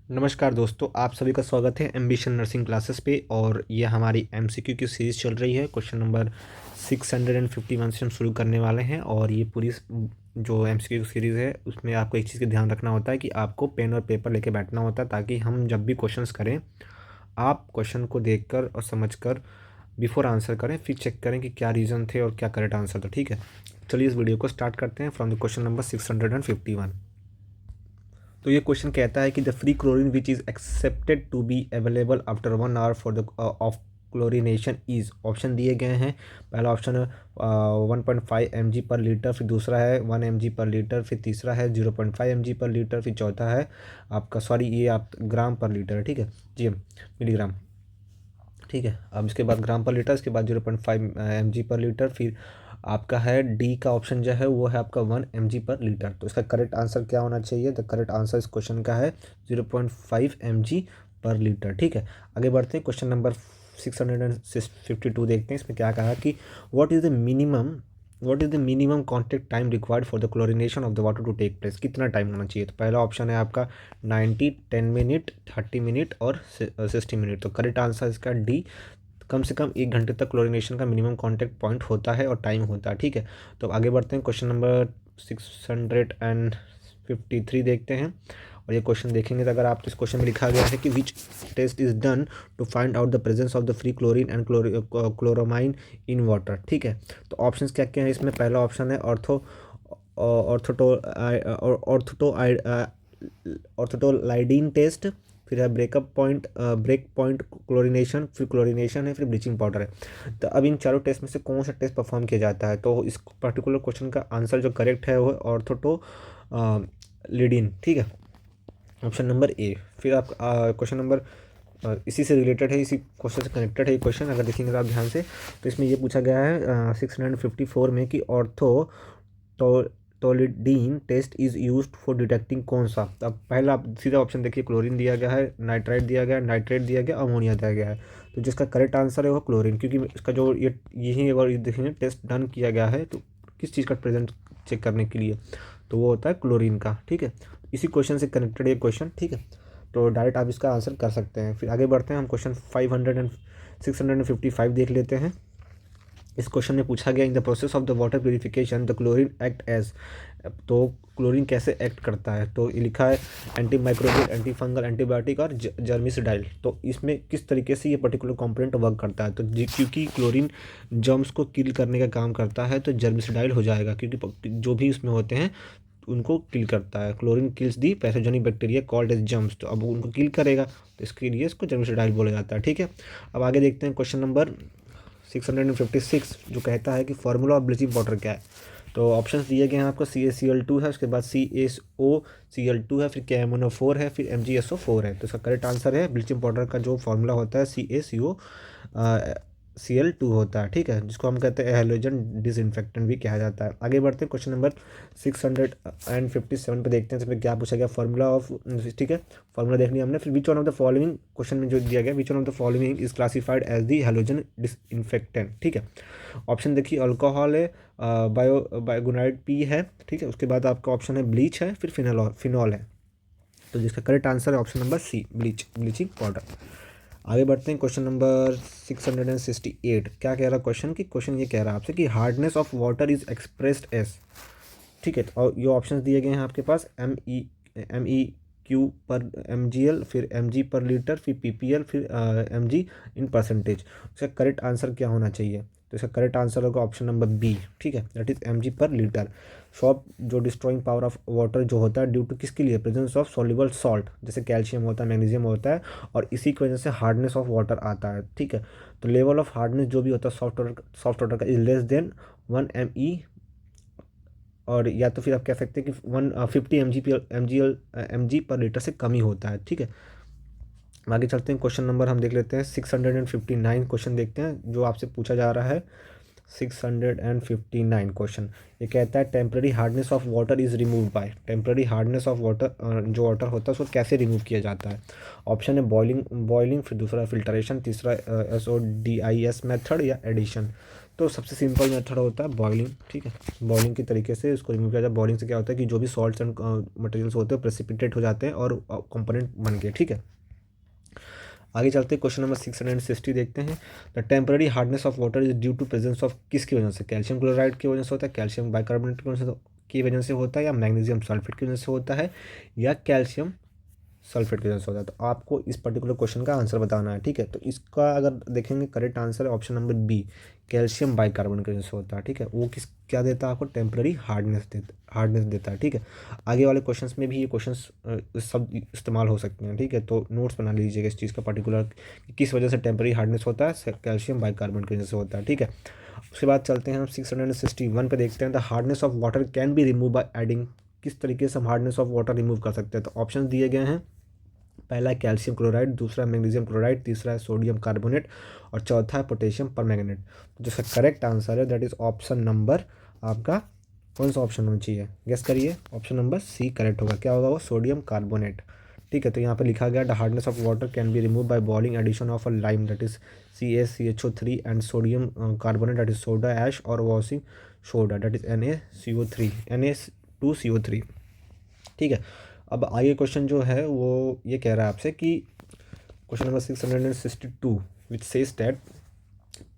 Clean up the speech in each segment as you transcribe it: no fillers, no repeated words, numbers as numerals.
नमस्कार दोस्तों, आप सभी का स्वागत है एम्बिशन नर्सिंग क्लासेस पे। और ये हमारी एमसीक्यू की सीरीज़ चल रही है। क्वेश्चन नंबर 651 से हम शुरू करने वाले हैं। और ये पूरी जो एमसीक्यू सीरीज़ है उसमें आपको एक चीज़ का ध्यान रखना होता है कि आपको पेन और पेपर लेके बैठना होता है, ताकि हम जब भी क्वेश्चंस करें आप क्वेश्चन को देखकर और समझकर बिफोर आंसर करें, फिर चेक करें कि क्या रीज़न थे और क्या करेक्ट आंसर था। ठीक है, चलिए इस वीडियो को स्टार्ट करते हैं फ्रॉम द क्वेश्चन नंबर 651। तो ये क्वेश्चन कहता है कि the free chlorine which is accepted to be available after 1 hour for the of chlorination is. Option दिए गए हैं। पहला ऑप्शन है 1.5 mg/लीटर, फिर दूसरा है 1 mg/लीटर, फिर तीसरा है 0.5 mg/लीटर, फिर चौथा है आपका ये आप ग्राम पर लीटर है। ठीक है जी, मिलीग्राम। ठीक है, अब इसके बाद ग्राम पर लीटर, इसके बाद 0.5 mg/लीटर, फिर आपका है डी का ऑप्शन जो है वो है आपका 1 mg/लीटर। तो इसका करेक्ट आंसर क्या होना चाहिए? द करेक्ट आंसर इस क्वेश्चन का है 0.5 mg/लीटर। ठीक है, आगे बढ़ते हैं। क्वेश्चन नंबर 652 देखते हैं। इसमें क्या कहा कि what is the minimum contact time required for the chlorination of the water to take place. कितना टाइम होना चाहिए? तो पहला ऑप्शन है आपका 90, 10 मिनट, 30 मिनट और 60 मिनट। तो करेक्ट आंसर इसका डी, कम से कम 1 घंटे तक क्लोरिनेशन का मिनिमम कांटेक्ट पॉइंट होता है और टाइम होता है। ठीक है, तो आगे बढ़ते हैं। क्वेश्चन नंबर 653 देखते हैं। और ये क्वेश्चन देखेंगे तो अगर आप इस क्वेश्चन में लिखा गया है कि which test is done to find out the presence of the free chlorine and chloramine in water. ठीक है, तो ऑप्शंस क्या क्या है इसमें? पहला ऑप्शन है ऑर्थोटोलाइडीन टेस्ट, फिर है ब्रेक पॉइंट क्लोरिनेशन, फिर क्लोरिनेशन है, फिर ब्लीचिंग पाउडर है। तो अब इन चारों टेस्ट में से कौन सा टेस्ट परफॉर्म किया जाता है? तो इस पर्टिकुलर क्वेश्चन का आंसर जो करेक्ट है वो है ऑर्थोटोलिडीन। ठीक है, ऑप्शन नंबर ए। फिर आप क्वेश्चन नंबर इसी से रिलेटेड है, इसी क्वेश्चन से कनेक्टेड है ये क्वेश्चन। अगर देखेंगे तो आप ध्यान से, तो इसमें ये पूछा गया है 654 में कि tolidine test is used for detecting कौन सा। अब पहला आप सीधा ऑप्शन देखिए, क्लोरीन दिया गया है, नाइट्राइट दिया गया है, नाइट्रेट दिया गया, अमोनिया दिया गया है। तो जिसका करेक्ट आंसर है वो क्लोरीन, क्योंकि इसका जो ये यही अगर ये देखेंगे टेस्ट डन किया गया है तो किस चीज़ का प्रेजेंट चेक करने के लिए, तो वो होता है क्लोरीन का। ठीक है, इसी क्वेश्चन से कनेक्टेड ये क्वेश्चन। ठीक है, तो डायरेक्ट आप इसका आंसर कर सकते हैं। फिर आगे बढ़ते हैं, हम क्वेश्चन 655 देख लेते हैं। इस क्वेश्चन में पूछा गया in the process of the water purification the chlorine act as. तो क्लोरीन कैसे एक्ट करता है? तो ये लिखा है anti microbial, anti fungal, antibiotic और जर्मिसडाइल। तो इसमें किस तरीके से ये पर्टिकुलर कंपोनेंट वर्क करता है? तो क्योंकि क्लोरीन जर्म्स को किल करने का काम करता है तो जर्मिसडाइल हो जाएगा, क्योंकि जो भी उसमें होते हैं उनको किल करता है। Chlorine kills the pathogenic bacteria called as germs. तो अब उनको किल करेगा तो इसके लिए इसको जर्मिसडाइल बोला जाता है। ठीक है, अब आगे देखते हैं क्वेश्चन नंबर 656 जो कहता है कि फार्मूला ऑफ ब्लीचिंग पाउडर क्या है। तो ऑप्शंस दिए गए हैं आपको, CaCl2 है, उसके बाद CaSOCl2 है, फिर KMnO4 है, फिर MgSO4 है। तो इसका करेक्ट आंसर है ब्लीचिंग पाउडर का जो फार्मूला होता है CaCO Cl2 होता है। ठीक है, जिसको हम कहते हैं हैलोजन डिसइंफेक्टेंट भी कहा जाता है। आगे बढ़ते हैं, क्वेश्चन नंबर 657 पे देखते हैं इसमें क्या पूछा गया, फार्मूला ऑफ। ठीक है, फार्मूला देख लिया हमने। फिर which one of the following, question में जो दिया गया, which one of the following is classified as the halogen disinfectant. ठीक है, ऑप्शन देखिए, अल्कोहल है, बायोगुनाइड पी है। ठीक है, उसके बाद आपका ऑप्शन है ब्लीच है, फिर फिनॉल है। तो जिसका करेक्ट आंसर है option number C, bleaching powder. आगे बढ़ते हैं, क्वेश्चन नंबर 668। क्या कह रहा है क्वेश्चन? कि क्वेश्चन ये कह रहा है आपसे कि hardness of water is expressed as. ठीक है, और ये ऑप्शंस दिए गए हैं आपके पास, MEQ/mgl, फिर mg/लीटर, फिर ppl, फिर mg इन परसेंटेज। इसका करेक्ट आंसर क्या होना चाहिए? तो इसका करेक्ट आंसर होगा ऑप्शन नंबर बी। ठीक है, दैट इज mg/लीटर। शॉप जो डिस्ट्रॉइंग पावर ऑफ वाटर जो होता है ड्यू टू किसके लिए? प्रेजेंस ऑफ सॉल्युबल सॉल्ट, जैसे कैल्शियम होता है, मैग्नीशियम होता है, और इसी की वजह से हार्डनेस ऑफ वाटर आता है। ठीक है, तो लेवल ऑफ हार्डनेस जो भी होता है सॉफ्ट वाटर का इज लेस देन 1 ME, और या तो फिर आप कह सकते हैं कि 150 mg/लीटर से कम ही होता है। ठीक है, आगे चलते हैं, क्वेश्चन नंबर हम देख लेते हैं 659 क्वेश्चन देखते हैं जो आपसे पूछा जा रहा है 659 क्वेश्चन, ये कहता है temporary hardness of water is remove by, temporary hardness of water जो वाटर होता है उसको कैसे रिमूव किया जाता है। ऑप्शन है बॉइलिंग, फिर दूसरा फिल्टरेशन, तीसरा SODIS मेथड या एडिशन। तो सबसे सिंपल मेथड होता है बॉइलिंग, ठीक है। बॉइलिंग के तरीके से इसको रिमूव किया जाए। बॉइलिंग से क्या होता है कि जो भी सॉल्ट्स एंड मटेरियल्स होते हैं प्रेसिपिटेट हो जाते हैं और कंपोनेंट बन गए, ठीक है। आगे चलते हैं, क्वेश्चन नंबर 660 देखते हैं। The temporary hardness of water is due to presence of किसकी वजह से, कैल्शियम क्लोराइड की वजह से होता है, कैल्शियम बाइकार्बोनेट की वजह से होता है, या मैग्नीशियम सल्फेट की वजह से होता है, या कैल्शियम सल्फेट की वजह से होता है। तो आपको इस पर्टिकुलर क्वेश्चन का आंसर बताना है, ठीक है। तो इसका अगर देखेंगे करेक्ट आंसर है option number B, calcium bicarbonate की वजह से होता है, ठीक है। वो क्या देता है आपको, टेम्पररी हार्डनेस देता है, ठीक है। आगे वाले क्वेश्चंस में भी ये क्वेश्चंस सब इस्तेमाल हो सकते हैं, ठीक है। तो नोट्स बना लीजिएगा इस चीज़ का पर्टिकुलर किस वजह से टेम्पररी हार्डनेस होता है, कैल्शियम बाइकार्बोनेट की वजह से होता है, ठीक है। उसके बाद चलते हैं हम 661 पे देखते हैं, the hardness of water can be remove by adding, किस तरीके से हम हार्डनेस ऑफ वाटर रिमूव कर सकते हैं। तो ऑप्शन दिए गए हैं, पहला है कैल्शियम क्लोराइड, दूसरा मैग्नीशियम क्लोराइड, तीसरा है सोडियम कार्बोनेट और चौथा है पोटेशियम परमैंगनेट। तो जिसका करेक्ट आंसर है दैट इज ऑप्शन नंबर, आपका कौन सा ऑप्शन होना चाहिए, गेस करिए। ऑप्शन नंबर सी करेक्ट होगा। क्या होगा वो, सोडियम कार्बोनेट, ठीक है। तो यहाँ पे लिखा गया the hardness of water can be remove by boiling addition of a lime that is CaCHO3 and sodium carbonate that is soda ash और washing soda that is Na2CO3, ठीक है। अब आगे क्वेश्चन जो है वो ये कह रहा है आपसे कि question number 662 which says that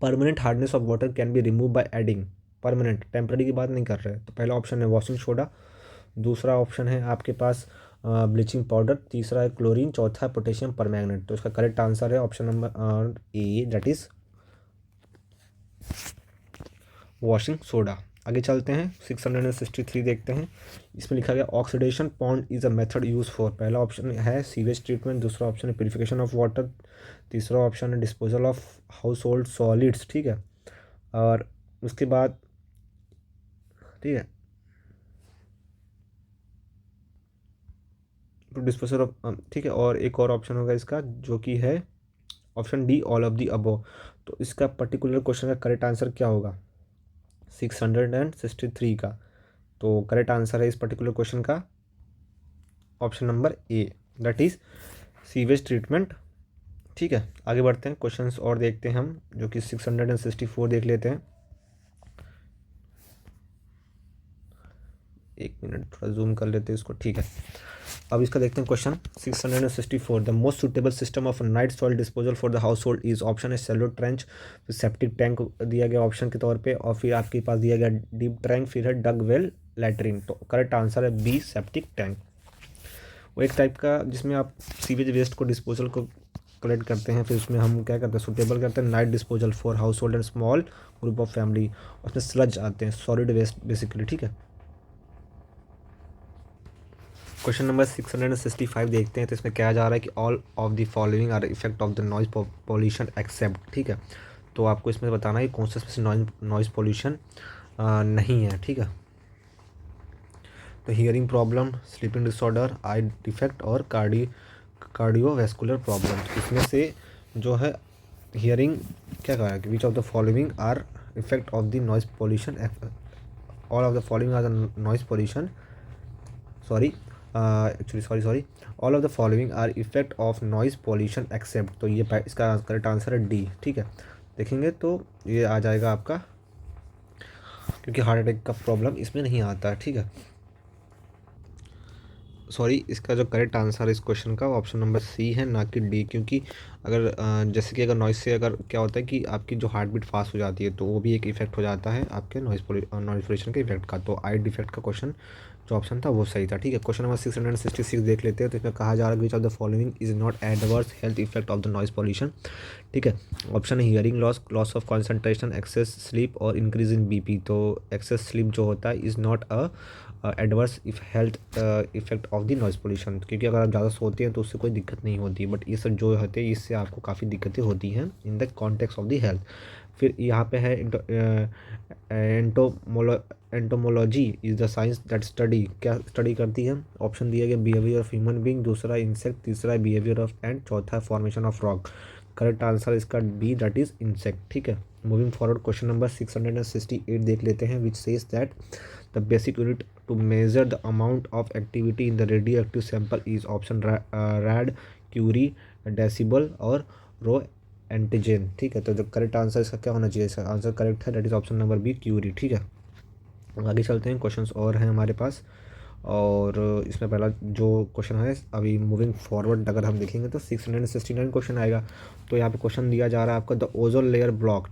permanent hardness of water can be remove by adding, permanent, temporary की बात नहीं कर रहे हैं। तो पहला ऑप्शन है वॉशिंग सोडा, दूसरा ऑप्शन है आपके पास ब्लीचिंग पाउडर, तीसरा है क्लोरीन, चौथा है पोटेशियम परमैंगनेट। तो इसका करेक्ट आंसर है option number A that is washing soda. आगे चलते हैं 663 देखते हैं। इसमें लिखा गया oxidation pond is a method use for, पहला ऑप्शन है सीवेज ट्रीटमेंट, दूसरा ऑप्शन है प्यूरिफिकेशन ऑफ वाटर, तीसरा ऑप्शन है disposal of house hold solids, ठीक है। और उसके बाद, ठीक है, डिस्पोजल ऑफ, ठीक है। और एक और ऑप्शन होगा इसका जो कि है option D, all of the above. तो इसका पर्टिकुलर क्वेश्चन का करेक्ट आंसर क्या होगा 663 का। तो करेक्ट आंसर है इस पर्टिकुलर क्वेश्चन का option number A that is sewage treatment, ठीक है। आगे बढ़ते हैं, क्वेश्चंस और देखते हैं हम, जो कि 664 देख लेते हैं। एक मिनट थोड़ा जूम कर लेते हैं इसको, ठीक है। अब इसका देखते हैं question 664, the most suitable system of night soil disposal for the house hold is, option है सेलो ट्रेंच, फिर सेप्टिक टैंक दिया गया ऑप्शन के तौर पे, और फिर आपके पास दिया गया डीप टैंक, फिर है डग वेल लैट्रिन। तो करेक्ट आंसर है बी, सेप्टिक टैंक। वो एक टाइप का जिसमें आप सीवेज वेस्ट को डिस्पोजल को कलेक्ट करते हैं, फिर उसमें हम क्या करते हैं, सुटेबल करते हैं night disposal for house hold and small group of family. उसमें स्लज आते हैं, सॉलिड वेस्ट बेसिकली, ठीक है। क्वेश्चन नंबर 665 देखते हैं। तो इसमें क्या जा रहा है कि all of the following are effect of the noise pollution except, ठीक है। तो आपको इसमें बताना है कि कौन सा इसमें नॉइज पॉल्यूशन नहीं है, ठीक है। तो hearing problem, sleeping disorder, eye defect और कार्डियोवैस्कुलर प्रॉब्लम। इसमें से जो है हियरिंग क्या कहा है कि which of the following are effect of the noise pollution, all of the following are the noise pollution, sorry sorry all of the following are effect of noise pollution except. तो ये इसका correct answer है D, ठीक है। देखेंगे तो ये आ जाएगा आपका, क्योंकि हार्ट अटैक का प्रॉब्लम इसमें नहीं आता है, ठीक है। सॉरी, इसका जो करेक्ट आंसर है इस क्वेश्चन का ऑप्शन नंबर सी है, ना कि डी। क्योंकि अगर जैसे कि अगर नॉइस से अगर क्या होता है कि आपकी जो हार्ट बीट फास्ट हो जाती है, तो वो भी एक इफेक्ट हो जाता है आपके नॉइस पोल्यूशन के इफेक्ट का। तो आई डिफेक्ट का क्वेश्चन जो ऑप्शन था वो सही था, ठीक है। क्वेश्चन नंबर 666 देख लेते हैं। तो इसमें कहा जा रहा है which of the following is not adverse health effect of the noise pollution, ठीक है। ऑप्शन है hearing loss, loss of concentration, excess sleep और इंक्रीज इन बीपी। तो एक्सेस स्लीप जो होता है is not a adverse if health effect of the noise pollution, क्योंकि अगर आप ज़्यादा सोते हैं तो उससे कोई दिक्कत नहीं होती, बट ये सब जो होते हैं इससे आपको काफ़ी दिक्कतें होती हैं in the context of the health. फिर यहाँ पे है entomology is the science that study, क्या स्टडी करती है। ऑप्शन दिया गया बिहेवियर ऑफ ह्यूमन बींग, दूसरा इंसेक्ट, तीसरा बिहेवियर ऑफ एंड, चौथा formation of rock. Correct answer इसका बी, दैट इज इंसेक्ट। ठीक है, मूविंग फॉरवर्ड क्वेश्चन नंबर 668 देख लेते हैं, which says that the basic unit to measure the amount of activity in the radio active sample is option rad, curie, decibel और रो antigen. ठीक है, तो जो करेक्ट आंसर इसका क्या होना चाहिए, इसका आंसर करेक्ट है, that is option number B, curie. ठीक है, आगे चलते हैं, क्वेश्चंस और हैं हमारे पास। और इसमें पहला जो क्वेश्चन है अभी मूविंग फॉरवर्ड अगर हम देखेंगे तो 669 क्वेश्चन आएगा। तो यहाँ पे क्वेश्चन दिया जा रहा है आपका, the ozone layer block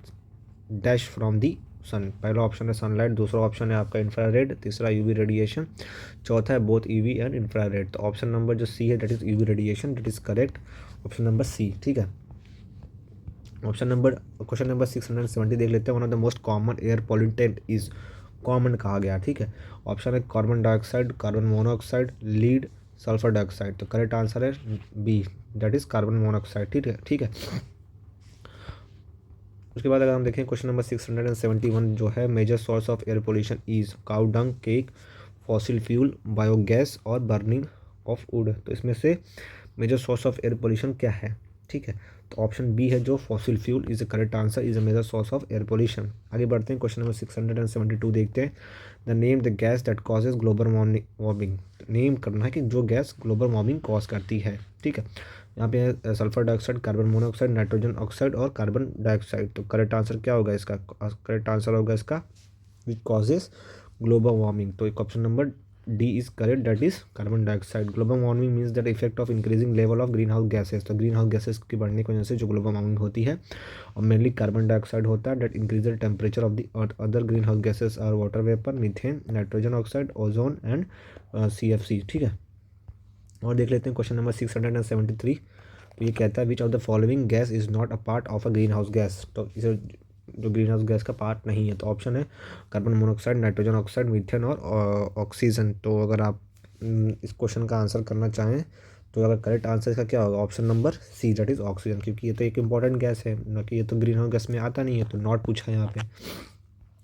dash from the sun. पहला ऑप्शन है सनलाइट, दूसरा ऑप्शन है आपका इंफ्रारेड, तीसरा यूवी रेडिएशन, चौथा है बोथ ईवी एंड इंफ्रारेड। तो ऑप्शन नंबर जो सी है that is UV radiation, that is correct, option number C. ठीक है, क्वेश्चन नंबर 670 देख लेते हैं। One of the most common air pollutant is, common कहा गया। ठीक है, ऑप्शन है carbon dioxide, carbon monoxide, lead, sulphur dioxide. तो करेक्ट आंसर है B, that is carbon monoxide. ठीक है, ठीक है। उसके बाद अगर हम देखें क्वेश्चन नंबर 671 जो है, major source of air pollution is cow dung, cake, fossil fuel, biogas और बर्निंग ऑफ वुड। तो इसमें से major source of air pollution क्या है। ठीक है, तो ऑप्शन बी है जो fossil fuel is the correct answer, is a major source of air pollution. आगे बढ़ते हैं, क्वेश्चन नंबर 672 देखते हैं। The name the gas that causes global warming. Name करना है कि जो गैस ग्लोबल वार्मिंग कॉज करती है। ठीक है, यहाँ पे है sulphur dioxide, carbon monoxide, nitrogen oxide और कार्बन डाइऑक्साइड। तो करेक्ट आंसर क्या होगा इसका, करेक्ट आंसर होगा इसका विच कॉजेज ग्लोबल वार्मिंग। तो एक option number D is correct, that is carbon dioxide. Global warming means that effect of increasing level of green house gases. तो green house gases की बढ़ने की वजह से जो ग्लोबल वार्मिंग होती है, और मेनली कार्बन डाइऑक्साइड होता है, that increase the temperature of the earth. Other green house gases are water vapour, methane, nitrogen oxide, ozone and CFC। ठीक है, और देख लेते हैं क्वेश्चन नंबर 673। तो ये कहता है which of the following gas is not a part of a green house gas. तो इसे जो ग्रीन हाउस गैस का पार्ट नहीं है। तो ऑप्शन है carbon monoxide, nitrogen oxide, methane और ऑक्सीजन। तो अगर आप इस क्वेश्चन का आंसर करना चाहें तो अगर करेक्ट आंसर इसका क्या होगा, option number C, that is oxygen, क्योंकि ये तो एक इंपॉर्टेंट गैस है ना, कि ये तो ग्रीन हाउस गैस में आता नहीं है, तो नॉट पूछा है यहाँ पे।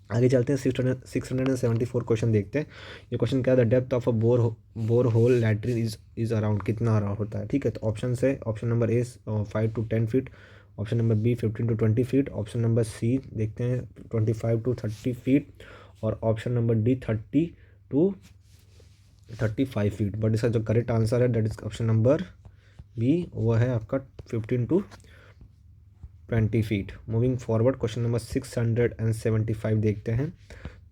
आगे चलते हैं, 674 क्वेश्चन देखते हैं। ये क्वेश्चन क्या है, the depth of a bore hole latrine is around, कितना अराउंड होता है। ठीक है, तो ऑप्शन है, option number A 5 to 10 feet, option number B 15 to 20 feet, option number C देखते हैं 25 to 30 फीट, और option number D 30 to 35 feet. But इसका जो करेक्ट आंसर है that is option number B, वो है आपका 15 to 20 feet. Moving forward question number 675 देखते हैं,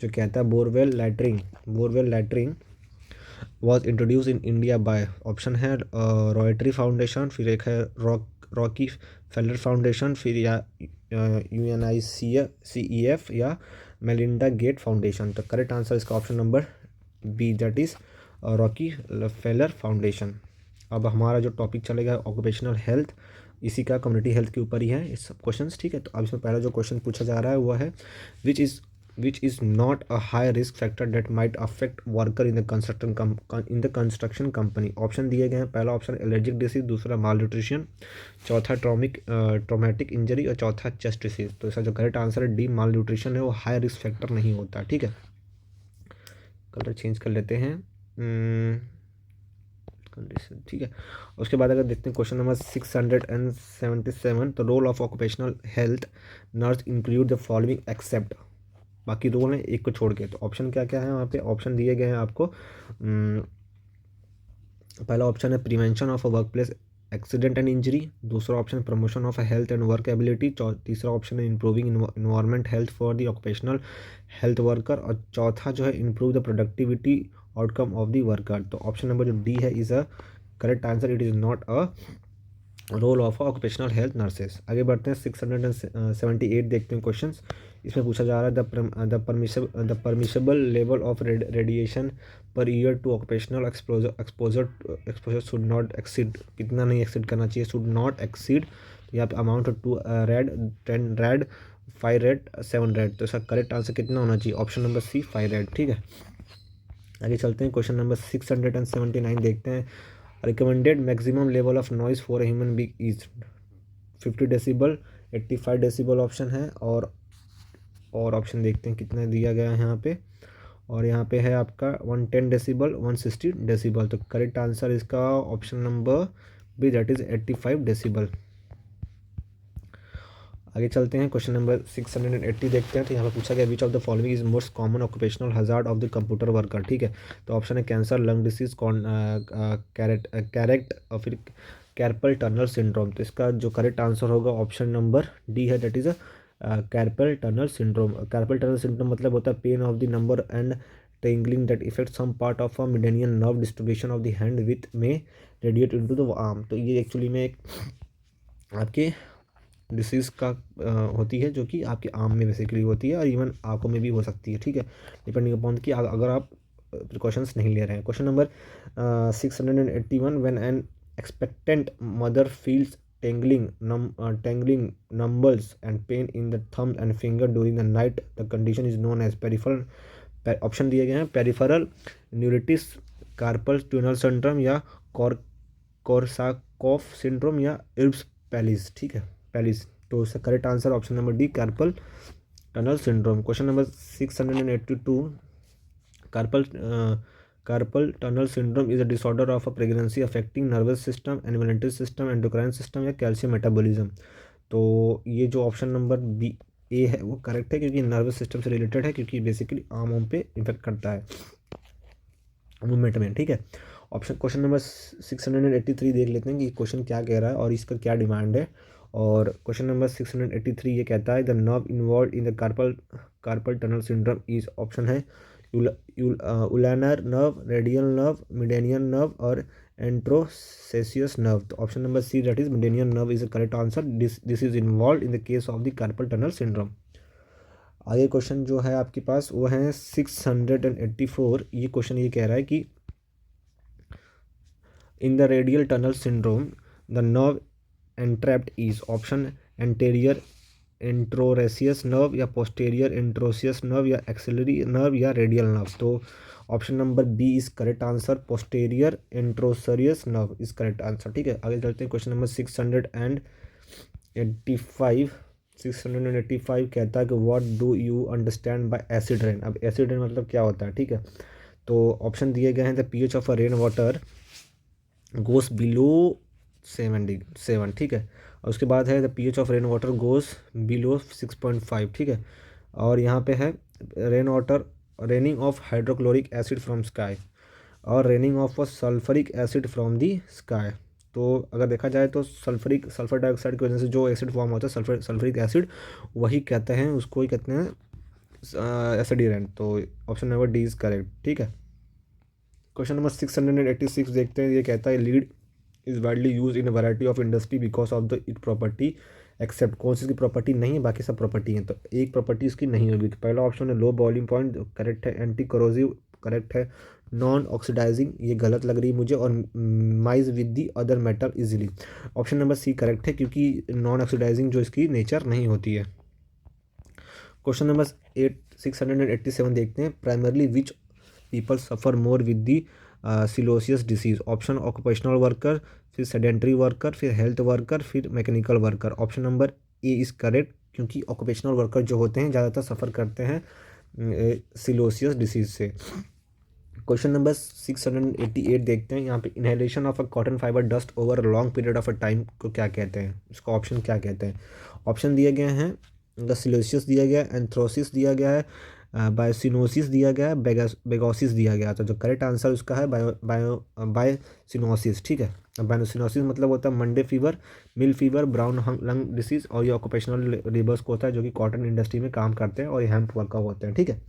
जो कहता है borewell latrine was introduce in India by. Option है रॉयटरी फाउंडेशन, फिर एक है रॉकी फेलर फाउंडेशन, फिर या UNICEF या मेलिंडा गेट फाउंडेशन। तो करेक्ट आंसर इसका option number B, that is Rockefeller Foundation. अब हमारा जो टॉपिक चलेगा ऑक्यूपेशनल हेल्थ, इसी का कम्युनिटी हेल्थ के ऊपर ही है इस सब क्वेश्चंस। ठीक है, तो अब इसमें पहला जो क्वेश्चन पूछा जा रहा है वो है which is not a high risk factor that might affect worker in the construction company. Option दिए गए हैं, पहला ऑप्शन एलर्जिक डिसीज, दूसरा माल न्यूट्रिशन, चौथा ट्रॉमेटिक इंजरी और चौथा चेस्ट डिसीज। तो इसका जो करेक्ट आंसर है डी, माल न्यूट्रिशन है, वो हाई रिस्क फैक्टर नहीं होता। ठीक है, कलर चेंज कर लेते हैं। कंडीशन। ठीक है, उसके बाद अगर देखते हैं क्वेश्चन नंबर 677, तो role of occupational health nurse include the following except. बाकी रोल हैं एक को छोड़ के। तो ऑप्शन क्या क्या है वहाँ पे, ऑप्शन दिए गए हैं आपको। पहला ऑप्शन है prevention of a work place accident and injury, दूसरा option promotion of health and work ability, तीसरा ऑप्शन है improving environment health for the occupational health worker, और चौथा जो है improve the productivity outcome of the worker. तो option number जो D है is a correct answer, it is not a role of occupational health nurses. आगे बढ़ते हैं, 678 देखते हैं क्वेश्चन। इसमें पूछा जा रहा है the permissible level of radiation per year to occupational exposure should not exceed, कितना नहीं एक्सीड करना चाहिए, शुड नॉट एक्सीड। यहाँ पे amount 2 red, 10 red, 5 red, 7 red. तो इसका करेक्ट आंसर कितना होना चाहिए, ऑप्शन नंबर सी 5 रेड। ठीक है, आगे चलते हैं, क्वेश्चन नंबर 679 देखते हैं। Recommended maximum level of noise for human being is 50 decibel, 85 decibel option है, और ऑप्शन देखते हैं कितना दिया गया है यहाँ पे, और यहाँ पे है आपका 110 डेसिबल, 160 डेसिबल। तो करेक्ट आंसर इसका option number B, that is 85 decibel. आगे चलते हैं, क्वेश्चन नंबर 680 देखते हैं। तो यहाँ पर पूछा गया विच of the following is most common occupational hazard of the computer worker. ठीक है, तो ऑप्शन है कैंसर, लंग डिसीज, कैरेक्ट और फिर कैर्पल टनल सिंड्रोम। तो इसका जो करेक्ट आंसर होगा ऑप्शन नंबर डी है, that is carpal tunnel syndrome. Carpal tunnel syndrome मतलब होता है pain of the number and tingling that affects some part of a median nerve distribution of the hand with may radiate into the arm। तो ये actually में एक आपके disease का होती है जो कि आपके आर्म में बेसिकली होती है और इवन आंखों में भी हो सकती है। ठीक है, डिपेंडिंग अपॉन कि अगर आप प्रिकॉशंस नहीं ले रहे हैं। Question number 681 when an expectant mother feels tingling numbness and pain in the thumb and finger during the night, the condition is known as peripheral। Option दिए गए हैं peripheral neuritis, carpel tunnel syndrome या कोरसाकॉफ syndrome या इर्ब्स palace. ठीक है, palsy. तो इसका correct answer option number D carpal tunnel syndrome. Question number 682 carpal tunnel syndrome is a disorder of a pregnancy affecting nervous system, elementary system, endocrine system या calcium metabolism. तो ये जो option number B ए है वो correct है क्योंकि nervous system से related है, क्योंकि बेसिकली आर्म पे इफेक्ट करता है मूवमेंट में। ठीक है, ऑप्शन क्वेश्चन नंबर 683 देख लेते हैं कि क्वेश्चन क्या कह रहा है और इसका क्या डिमांड है। और क्वेश्चन नंबर 683 ये कहता है the nerve involve in the carpal tunnel syndrome is, option है ulnar nerve, radial nerve, median nerve और एंट्रोसेसियस नर्व। तो option number C that is median nerve is the correct answer. This is involve in the case of the carpal tunnel syndrome. आगे question जो है आपके पास वो है 684। ये question ये कह रहा है कि in the radial tunnel syndrome the nerve entrapped is, option anterior interosseous nerve या पोस्टेरियर इंट्रोसियस नर्व या एक्सिलरी नर्व या रेडियल नर्व। तो option number B is correct answer, posterior interosseous nerve is correct answer. ठीक है, आगे चलते हैं question number 685 कहता है कि what do you understand by acid rain. अब एसिड रेन मतलब क्या होता है। ठीक है, तो ऑप्शन दिए गए हैं the pH of a rain water goes below 7। ठीक है, और उसके बाद है the pH of rain water goes below 6.5। ठीक है, और यहाँ पे है rain water raining of hydrochloric acid from sky और raining of sulphuric acid from the sky. तो अगर देखा जाए तो सल्फर डाइऑक्साइड की वजह से जो एसिड फॉर्म होता है सल्फरिक एसिड, वही कहते हैं, उसको ही कहते हैं एसिडी रेन। तो option number D is correct. ठीक है, क्वेश्चन नंबर 686 देखते हैं। ये कहता है lead is widely use in variety of industry because of the it property except, कौन सी इसकी प्रॉपर्टी नहीं है, बाकी सब प्रॉपर्टी हैं। तो एक प्रॉपर्टी इसकी नहीं होगी। पहला ऑप्शन है लो बॉइलिंग पॉइंट, करेक्ट है। एंटी करोजिव, करेक्ट है। नॉन ऑक्सीडाइजिंग, ये गलत लग रही है मुझे। और mixes with the other metal easily, option number C correct है क्योंकि नॉन ऑक्सीडाइजिंग जो इसकी नेचर नहीं होती है। क्वेश्चन नंबर 687 देखते हैं। Primarily which people suffer more with the silicosis disease, option occupational worker, फिर सेडेंट्री वर्कर, फिर हेल्थ वर्कर, फिर mechanical worker. Option number A is correct क्योंकि ऑक्यूपेशनल वर्कर जो होते हैं ज़्यादातर सफ़र करते हैं सिलोसियस डिसीज से। क्वेश्चन नंबर 688 देखते हैं। यहाँ पे inhalation of a cotton fibre dust over a long period of a time को क्या कहते हैं, इसका ऑप्शन क्या कहते हैं। ऑप्शन दिए गए हैं द सिलोसियस दिया गया है, एंथ्रोसिस दिया गया है, बायोसिनोसिस दिया गया है, बेगोसिस दिया गया। तो जो करेक्ट आंसर उसका है बायोसिनोसिस। ठीक है, बायोसिनोसिस मतलब होता है मंडे फीवर, मिल फीवर, ब्राउन लंग डिसीज, और ये ऑक्यूपेशनल लेबर्स को होता है जो कि कॉटन इंडस्ट्री में काम करते हैं और ये हेम्प वर्कर होते हैं। ठीक है,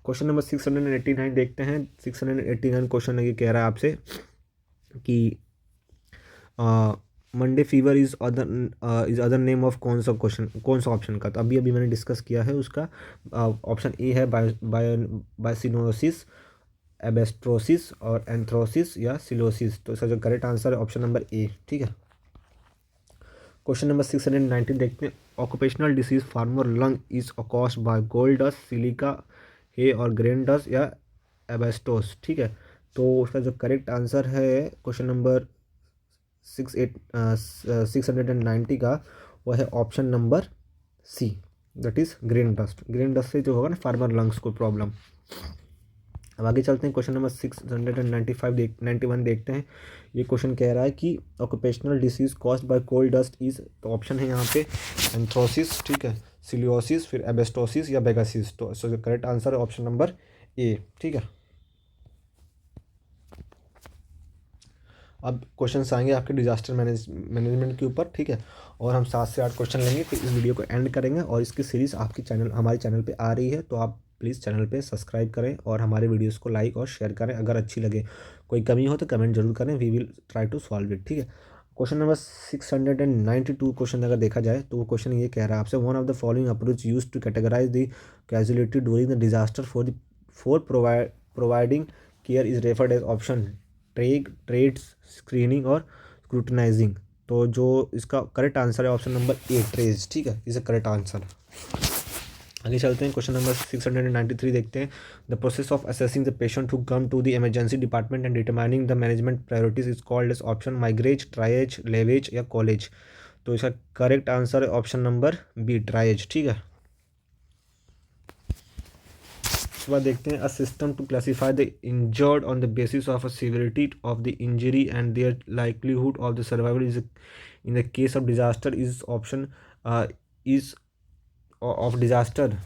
क्वेश्चन नंबर 689 देखते हैं। 689 क्वेश्चन ये कह रहा है आपसे कि Monday fever is other name of कौन सा ऑप्शन का। तो अभी मैंने डिस्कस किया है उसका। ऑप्शन ए है बायोसिनोसिस, एबेस्ट्रोसिस और एंथ्रोसिस या सिलोसिस। तो इसका जो करेक्ट आंसर है ऑप्शन नंबर ए। ठीक है, क्वेश्चन नंबर 619 देखते हैं। Occupational disease farmer lung is caused by gold dust, silica, hay और ग्रेन डस्ट या एबेस्टोस। ठीक है, तो उसका जो करेक्ट आंसर है क्वेश्चन नंबर 690 का वो है option number C, that is grain dust. Grain dust से जो होगा ना फार्मर लंग्स को प्रॉब्लम। अब आगे चलते हैं, क्वेश्चन नंबर 691 देखते हैं। ये क्वेश्चन कह रहा है कि occupational disease caused by coal dust is, तो ऑप्शन है यहाँ पे एंथ्रोसिस, ठीक है, सिलियोसिस, फिर एबेस्टोसिस या बेगासिस। तो करेक्ट आंसर है ऑप्शन नंबर ए, ठीक है। अब क्वेश्चंस आएंगे आपके डिजास्टर मैनेजमेंट के ऊपर, ठीक है, और हम 7 से 8 क्वेश्चन लेंगे, फिर इस वीडियो को एंड करेंगे। और इसकी सीरीज़ आपकी चैनल हमारे चैनल पे आ रही है, तो आप प्लीज़ चैनल पे सब्सक्राइब करें और हमारे वीडियोस को लाइक और शेयर करें। अगर अच्छी लगे, कोई कमी हो तो कमेंट जरूर करें, we will try to solve it, ठीक है। क्वेश्चन नंबर 692 क्वेश्चन अगर देखा जाए तो वो क्वेश्चन ये कह रहा है आपसे, one of the following approach use to categorize the casualty during the disaster for providing care is referred as option trades, screening और स्क्रूटनाइजिंग। तो जो इसका करेक्ट आंसर है ऑप्शन नंबर ए, ट्रेस, ठीक है, इज अ करेक्ट आंसर। आगे चलते हैं, क्वेश्चन नंबर 693 देखते हैं। The process of assessing the patient who come to the emergency department and determining the management priorities is called as option mirage, triage, lavage या college. तो इसका correct answer है option number B, triage, ठीक है। उसके बाद देखते हैं, a system to classify the injured on the basis of a severity of the injury and their likelihood of the survival is in the case of disaster is option is of disaster.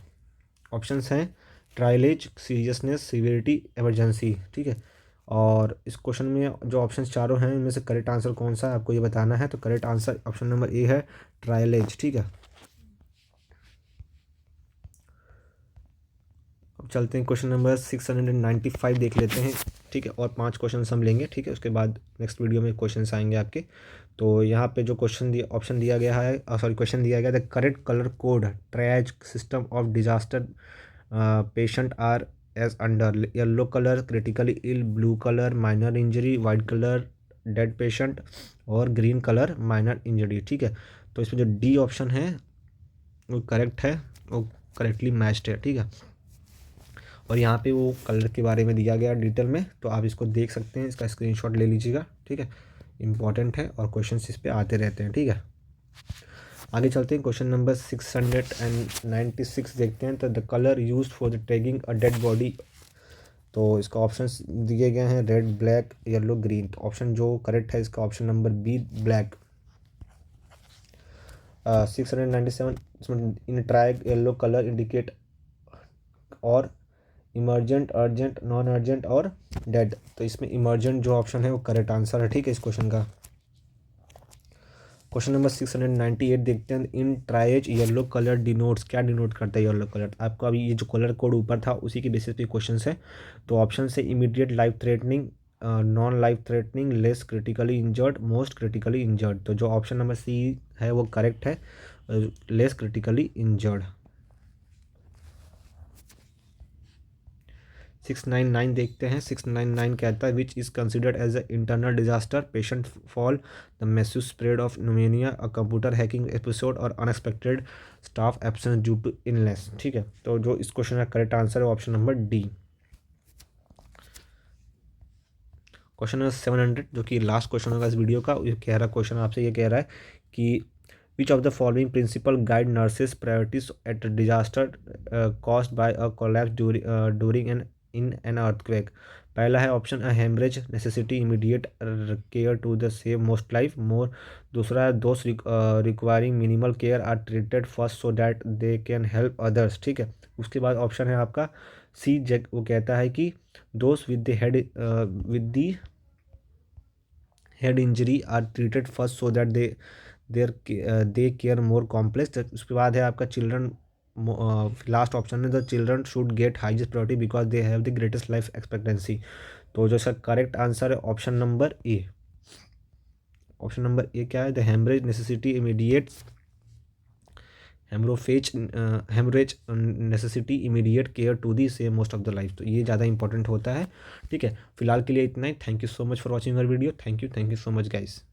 Options हैं ट्रायलेज, seriousness, severity, emergency, ठीक है। और इस question में जो option चारों हैं इनमें से करेक्ट आंसर कौन सा है आपको ये बताना है। तो करेक्ट आंसर ऑप्शन नंबर ए है, ट्रायलेज, ठीक है। अब चलते हैं, क्वेश्चन नंबर 695 देख लेते हैं, ठीक है, और 5 क्वेश्चन हम लेंगे, ठीक है, उसके बाद नेक्स्ट वीडियो में क्वेश्चन आएंगे आपके। तो यहाँ पे जो ऑप्शन दिया गया है, सॉरी क्वेश्चन दिया गया, the correct colour code triage system of disaster patient are as under, yellow colour critically ill, blue colour minor injury, white colour dead patient और ग्रीन कलर माइनर इंजरी, ठीक है। तो इसमें जो डी ऑप्शन है वो करेक्ट है, वो करेक्टली मैच्ड है, ठीक है। और यहाँ पे वो कलर के बारे में दिया गया डिटेल में, तो आप इसको देख सकते हैं, इसका स्क्रीनशॉट ले लीजिएगा, ठीक है, इंपॉर्टेंट है और क्वेश्चंस इस पे आते रहते हैं, ठीक है। आगे चलते हैं, क्वेश्चन नंबर 696 देखते हैं। तो the colour used for the tagging a dead body, तो इसका ऑप्शंस दिए गए हैं रेड, ब्लैक, येलो, ग्रीन। तो ऑप्शन जो करेक्ट है इसका ऑप्शन नंबर बी, ब्लैक। 697 इसमें इन ट्राइग येलो कलर इंडिकेट और इमरजेंट, अर्जेंट, नॉन अर्जेंट और डेड। तो इसमें इमरजेंट जो ऑप्शन है वो करेक्ट आंसर है, ठीक है, इस क्वेश्चन का। क्वेश्चन नंबर 698 देखते हैं, इन ट्राइज येलो कलर डिनोट्स, क्या डिनोट करता है येलो कलर। आपको अभी ये जो कलर कोड ऊपर था उसी के बेसिस पे क्वेश्चन है। तो ऑप्शन से immediate life threatening, non life threatening, less critically injured, most critically injured. तो जो ऑप्शन नंबर सी है वो करेक्ट है, लेस क्रिटिकली इंजर्ड। 699 देखते हैं। 699 कहता है, which is considered as a internal disaster, patient fall, the massive spread of pneumonia, a computer hacking episode और unexpected staff absence due to illness, ठीक है। तो जो इस क्वेश्चन का करेक्ट आंसर है option number D. Question number 700 जो कि लास्ट क्वेश्चन होगा इस वीडियो का, ये कह रहा क्वेश्चन आपसे ये कह रहा है कि which of the following principle guide nurses priorities at disaster caused by a collapse during an in an earthquake. पहला है option a hemorrhage, necessity immediate care to the save most life more. दूसरा है दोस्त requiring minimal care are treated first so that they can help others, ठीक है। उसके बाद option है आपका सी, जेक, वो कहता है कि दोस्त with the head injury are treated first so that they care more complex. उसके बाद है आपका चिल्ड्रन, लास्ट ऑप्शन है the children should get highest priority because they have the greatest life expectancy. तो जो इसका करेक्ट आंसर है option number A. Option number A क्या है, the hemorrhage necessity immediate hemorrhage necessity immediate care to the save most of the life. तो ये ज़्यादा important होता है, ठीक है। फिलहाल के लिए इतना ही। Thank you so much for watching our video. Thank you so much guys.